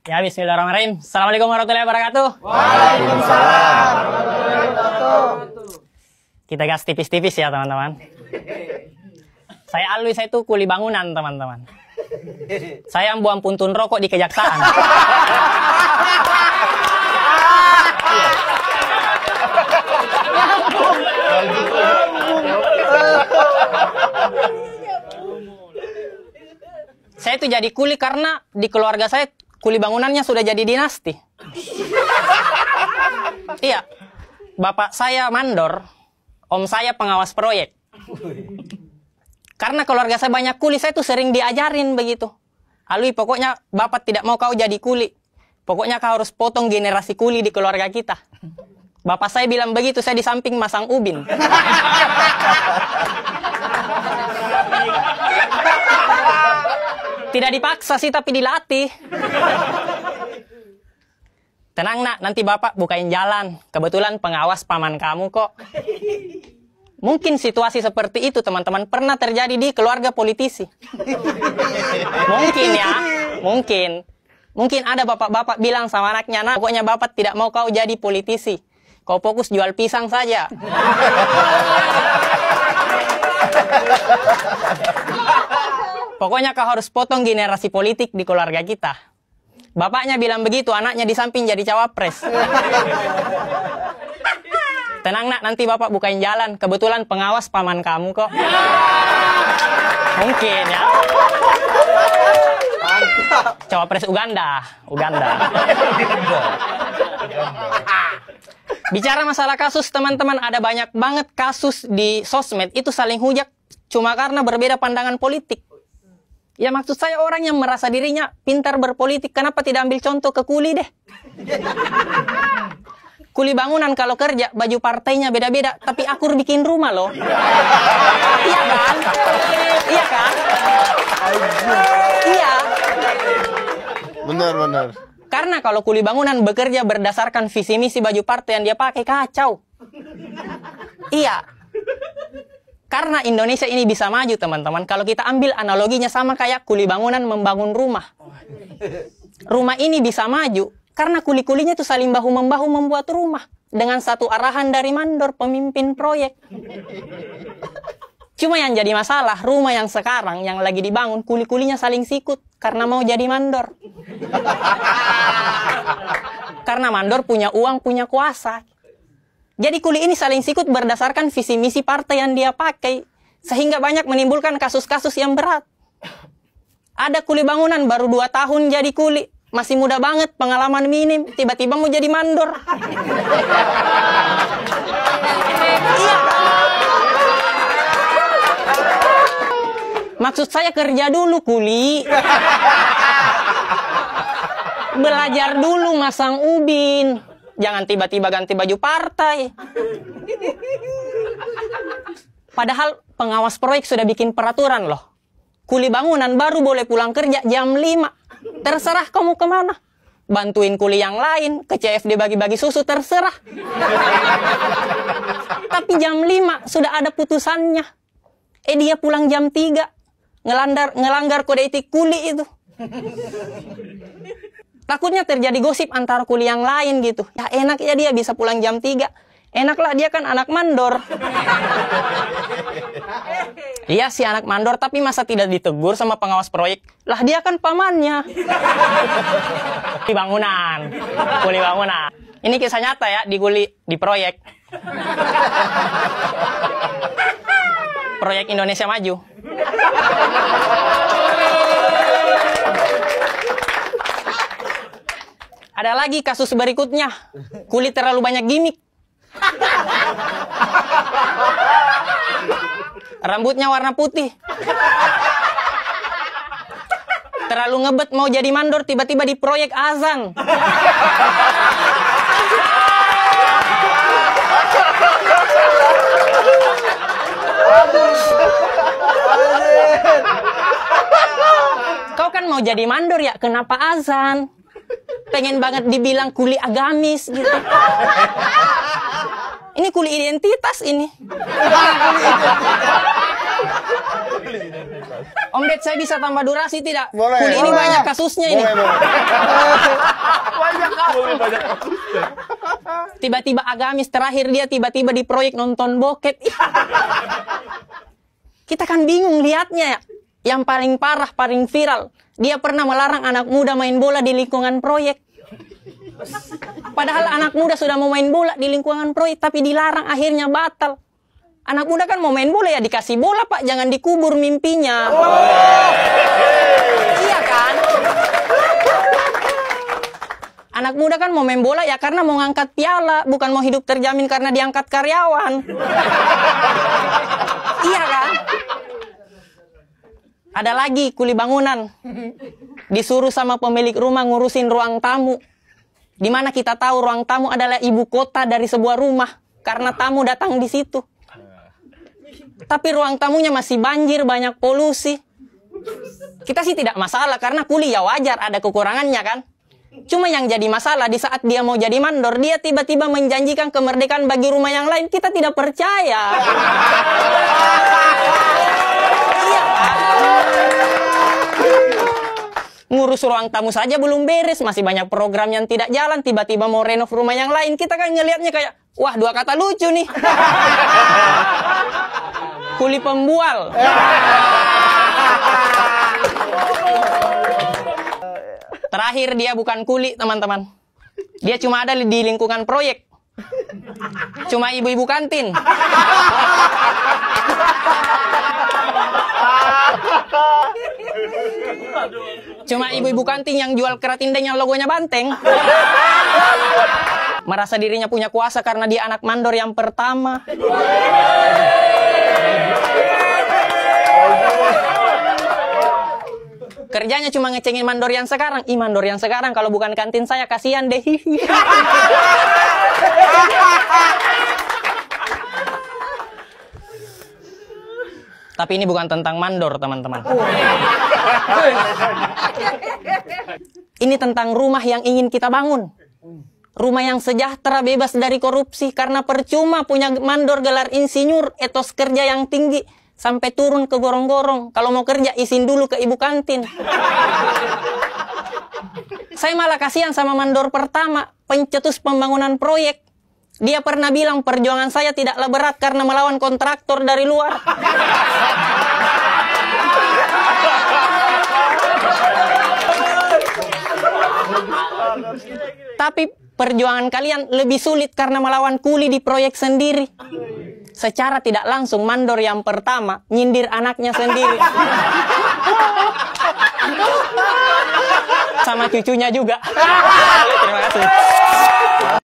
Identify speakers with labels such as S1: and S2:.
S1: Ya, bismillahirrahmanirrahim. Assalamualaikum warahmatullahi wabarakatuh.
S2: Waalaikumsalam warahmatullahi wabarakatuh.
S1: Kita gas tipis-tipis ya, teman-teman. Saya Alwi, saya itu kuli bangunan, teman-teman. Saya buang puntun rokok di kejaksaan. Saya itu jadi kuli karena di keluarga saya kuli bangunannya sudah jadi dinasti. Iya, bapak saya mandor, om saya pengawas proyek. Karena keluarga saya banyak kuli, saya tuh sering diajarin begitu. Alwi, pokoknya bapak tidak mau kau jadi kuli. Pokoknya kau harus potong generasi kuli di keluarga kita. Bapak saya bilang begitu, saya di samping masang ubin. Tidak dipaksa sih, tapi dilatih. Tenang nak, nanti bapak bukain jalan. Kebetulan pengawas paman kamu kok. Mungkin situasi seperti itu teman-teman pernah terjadi di keluarga politisi. Mungkin ya, mungkin. Mungkin ada bapak-bapak bilang sama anaknya, nah pokoknya bapak tidak mau kau jadi politisi. Kau fokus jual pisang saja. Pokoknya kau harus potong generasi politik di keluarga kita. Bapaknya bilang begitu, anaknya di samping jadi cawapres. Tenang nak, nanti bapak bukain jalan. Kebetulan pengawas paman kamu kok. Mungkin ya. Cawapres Uganda. Bicara masalah kasus, teman-teman, ada banyak banget kasus di sosmed itu saling hujat cuma karena berbeda pandangan politik. Ya maksud saya orang yang merasa dirinya pintar berpolitik, kenapa tidak ambil contoh ke kuli deh? Kuli bangunan kalau kerja, baju partainya beda-beda, tapi akur bikin rumah loh. Iya kan? Iya kan? Iya.
S2: Benar.
S1: Karena kalau kuli bangunan bekerja berdasarkan visi misi baju partai yang dia pakai, kacau. Iya. Karena Indonesia ini bisa maju, teman-teman. Kalau kita ambil analoginya sama kayak kuli bangunan membangun rumah. Rumah ini bisa maju karena kuli-kulinya itu saling bahu-membahu membuat rumah. Dengan satu arahan dari mandor, pemimpin proyek. Cuma yang jadi masalah, rumah yang sekarang, yang lagi dibangun, kuli-kulinya saling sikut. Karena mau jadi mandor. Karena mandor punya uang, punya kuasa. Jadi kuli ini saling sikut berdasarkan visi misi partai yang dia pakai. Sehingga banyak menimbulkan kasus-kasus yang berat. Ada kuli bangunan baru 2 tahun jadi kuli. Masih muda banget, pengalaman minim. Tiba-tiba mau jadi mandor. Iya. Maksud saya kerja dulu kuli. Belajar dulu masang ubin. Jangan tiba-tiba ganti baju partai. Padahal pengawas proyek sudah bikin peraturan loh. Kuli bangunan baru boleh pulang kerja jam 5. Terserah kamu kemana. Bantuin kuli yang lain, ke CFD bagi-bagi susu, terserah. Tapi jam 5 sudah ada putusannya. Dia pulang jam 3. Ngelanggar kode etik kuli itu. Takutnya terjadi gosip antara kuli yang lain gitu. Ya enak ya dia bisa pulang jam 3. Enaklah dia kan anak mandor. Iya sih anak mandor, tapi masa tidak ditegur sama pengawas proyek? Lah dia kan pamannya. Kuli bangunan. Ini kisah nyata ya di proyek. Proyek Indonesia Maju. Ada lagi kasus berikutnya. Kuli terlalu banyak gimmick. Rambutnya warna putih. Terlalu ngebet mau jadi mandor, tiba-tiba di proyek azan. Kau kan mau jadi mandor ya, kenapa azan? Pengen banget dibilang kuli agamis gitu. Ini kuli identitas ini. Om Ded, saya bisa tambah durasi tidak?
S2: Boleh.
S1: Kuli ini
S2: Boleh.
S1: banyak kasusnya ini.
S3: Banyak kasusnya.
S1: Tiba-tiba agamis, terakhir dia tiba-tiba di proyek nonton bokep. Kita kan bingung lihatnya ya. Yang paling parah, paling viral, dia pernah melarang anak muda main bola di lingkungan proyek. Padahal anak muda sudah mau main bola di lingkungan proyek, tapi dilarang, akhirnya batal. Anak muda kan mau main bola ya dikasih bola, Pak, jangan dikubur mimpinya. Iya kan? Anak muda kan mau main bola ya karena mau ngangkat piala, bukan mau hidup terjamin karena diangkat karyawan. Iya kan? Ada lagi kuli bangunan. Disuruh sama pemilik rumah ngurusin ruang tamu. Di mana kita tahu ruang tamu adalah ibu kota dari sebuah rumah. Karena tamu datang di situ. Tapi ruang tamunya masih banjir, banyak polusi. Kita sih tidak masalah karena kuli ya wajar, ada kekurangannya kan. Cuma yang jadi masalah di saat dia mau jadi mandor, dia tiba-tiba menjanjikan kemerdekaan bagi rumah yang lain. Kita tidak percaya. Ngurus ruang tamu saja belum beres, masih banyak program yang tidak jalan, tiba-tiba mau renov rumah yang lain, kita kan ngelihatnya kayak, wah, dua kata lucu nih. Kuli pembual. Terakhir dia bukan kuli, teman-teman. Dia cuma ada di lingkungan proyek. Cuma ibu-ibu kantin. Cuma ibu-ibu kantin yang jual keratindeng yang logonya banteng. Merasa dirinya punya kuasa karena dia anak mandor yang pertama. Kerjanya cuma ngecengin mandor yang sekarang. Ih, mandor yang sekarang kalau bukan kantin saya kasihan deh. Tapi ini bukan tentang mandor, teman-teman. Ini tentang rumah yang ingin kita bangun. Rumah yang sejahtera, bebas dari korupsi. Karena percuma punya mandor gelar insinyur, etos kerja yang tinggi, sampai turun ke gorong-gorong. Kalau mau kerja, izin dulu ke ibu kantin. Saya malah kasihan sama mandor pertama, pencetus pembangunan proyek. Dia pernah bilang perjuangan saya tidaklah berat karena melawan kontraktor dari luar. Tapi perjuangan kalian lebih sulit karena melawan kuli di proyek sendiri. Secara tidak langsung mandor yang pertama nyindir anaknya sendiri. Sama cucunya juga. Terima kasih.